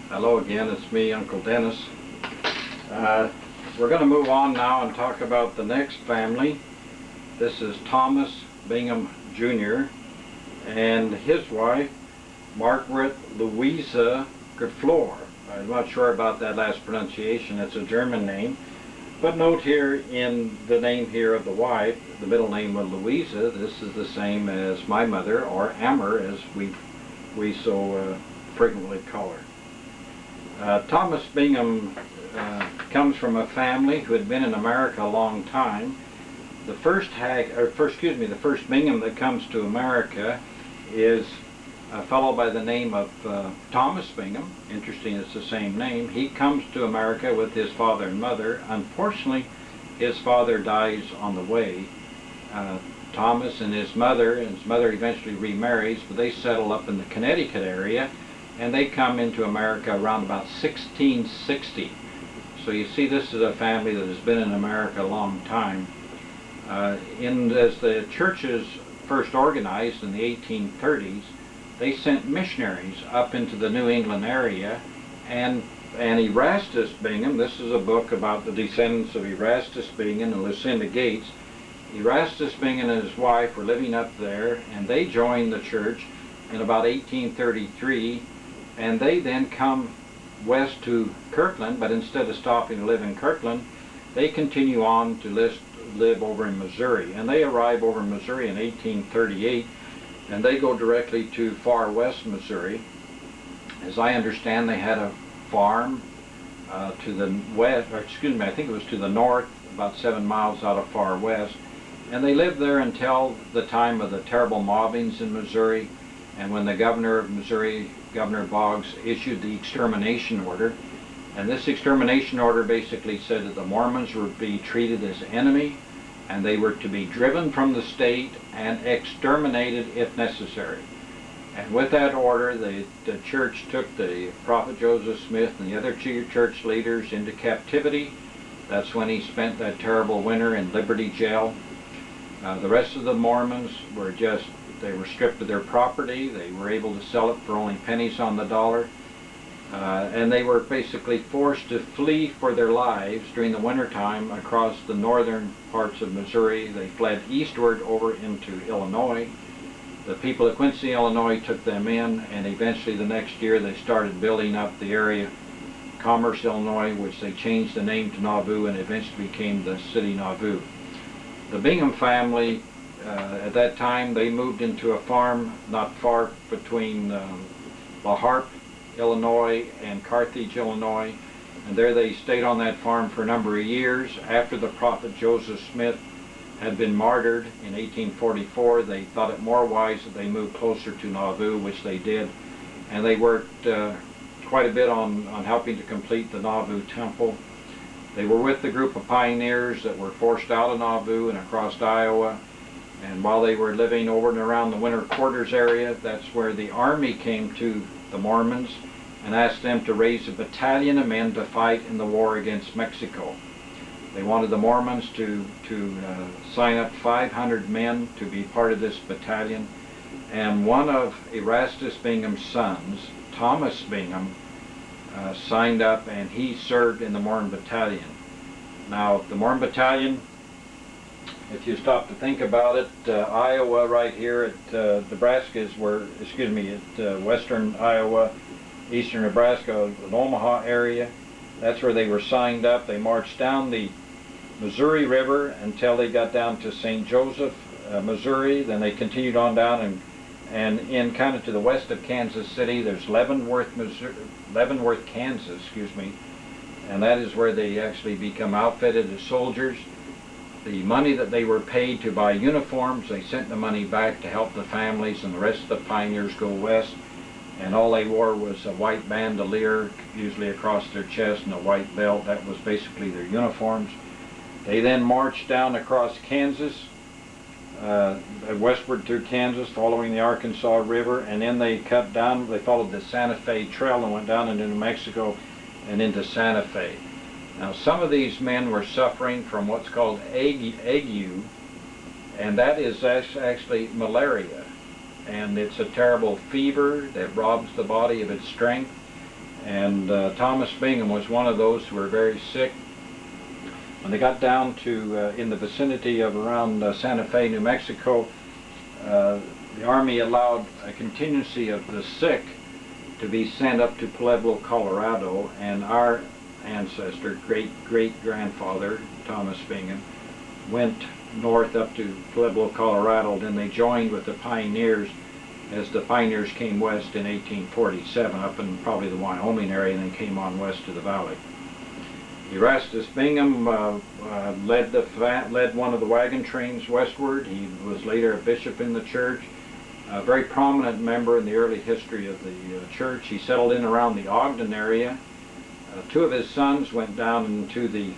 Hello again, it's me, Uncle Dennis. We're going to move on now and talk about the next family. This is Thomas Bingham Jr. and his wife, Margaret Louesa Gefroerer. I'm not sure about that last pronunciation, it's a German name. But note here in the name here of the wife, the middle name of Louesa, this is the same as my mother, or Ammer as we so frequently call her. Thomas Bingham comes from a family who had been in America a long time. The first Bingham that comes to America is a fellow by the name of Thomas Bingham. Interesting, it's the same name. He comes to America with his father and mother. Unfortunately, his father dies on the way. Thomas and his mother eventually remarries, but they settle up in the Connecticut area, and they come into America around about 1660. So you see, this is a family that has been in America a long time. As the churches first organized in the 1830s, they sent missionaries up into the New England area, and Erastus Bingham, this is a book about the descendants of Erastus Bingham and Lucinda Gates. Erastus Bingham and his wife were living up there, and they joined the church in about 1833, and they then come west to Kirkland, but instead of stopping to live in Kirkland, they continue on to live over in Missouri. And they arrive over in Missouri in 1838, and they go directly to far west Missouri. As I understand, they had a farm to the west, or excuse me, I think it was to the north, about 7 miles out of far west. And they lived there until the time of the terrible mobbings in Missouri, and when the governor of Missouri, Governor Boggs, issued the extermination order. And this extermination order basically said that the Mormons would be treated as enemy, and they were to be driven from the state and exterminated if necessary. And with that order, the church took the prophet Joseph Smith and the other church leaders into captivity. That's when he spent that terrible winter in Liberty Jail. The rest of the Mormons were they were stripped of their property. They were able to sell it for only pennies on the dollar. And they were basically forced to flee for their lives during the wintertime across the northern parts of Missouri. They fled eastward over into Illinois. The people of Quincy, Illinois took them in, and eventually the next year they started building up the area, Commerce, Illinois, which they changed the name to Nauvoo and eventually became the city Nauvoo. The Bingham family, at that time, they moved into a farm not far between La Harpe, Illinois, and Carthage, Illinois, and there they stayed on that farm for a number of years. After the prophet Joseph Smith had been martyred in 1844, they thought it more wise that they move closer to Nauvoo, which they did, and they worked quite a bit on helping to complete the Nauvoo temple. They were with the group of pioneers that were forced out of Nauvoo and across Iowa, and while they were living over and around the winter quarters area, that's where the army came to the Mormons and asked them to raise a battalion of men to fight in the war against Mexico. They wanted the Mormons to sign up 500 men to be part of this battalion, and one of Erastus Bingham's sons, Thomas Bingham, signed up, and he served in the Mormon battalion. Now, the Mormon battalion, if you stop to think about it, Iowa right here at Nebraska is where, at western Iowa, eastern Nebraska, the Omaha area, that's where they were signed up. They marched down the Missouri River until they got down to St. Joseph, Missouri. Then they continued on down and in kind of to the west of Kansas City, there's Leavenworth, Kansas, and that is where they actually become outfitted as soldiers. The money that they were paid to buy uniforms, they sent the money back to help the families, and the rest of the pioneers go west. And all they wore was a white bandolier, usually across their chest, and a white belt. That was basically their uniforms. They then marched down across Kansas, westward through Kansas, following the Arkansas River, and then they cut down, they followed the Santa Fe Trail and went down into New Mexico and into Santa Fe. Now, some of these men were suffering from what's called ague, and that is actually malaria. And it's a terrible fever that robs the body of its strength. And Thomas Bingham was one of those who were very sick. When they got down to in the vicinity of around Santa Fe, New Mexico, the Army allowed a contingency of the sick to be sent up to Pueblo, Colorado, and our ancestor, great-great-grandfather, Thomas Bingham, went north up to Pueblo, Colorado. Then they joined with the pioneers as the pioneers came west in 1847, up in probably the Wyoming area, and then came on west to the valley. Erastus Bingham led one of the wagon trains westward. He was later a bishop in the church, a very prominent member in the early history of the church. He settled in around the Ogden area. Two of his sons went down into the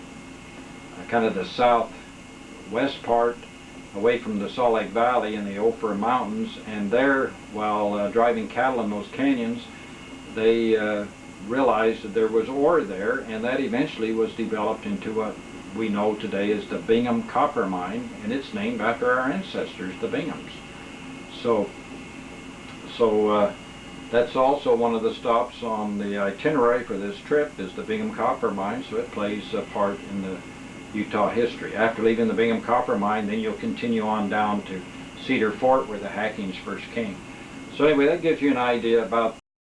kind of the southwest part, away from the Salt Lake Valley in the Ophir Mountains, and there, while driving cattle in those canyons, they realized that there was ore there, and that eventually was developed into what we know today as the Bingham Copper Mine, and it's named after our ancestors, the Binghams. So that's also one of the stops on the itinerary for this trip, is the Bingham Copper Mine, so it plays a part in the Utah history. After leaving the Bingham Copper Mine, then you'll continue on down to Cedar Fort, where the Hackings first came. So anyway, that gives you an idea about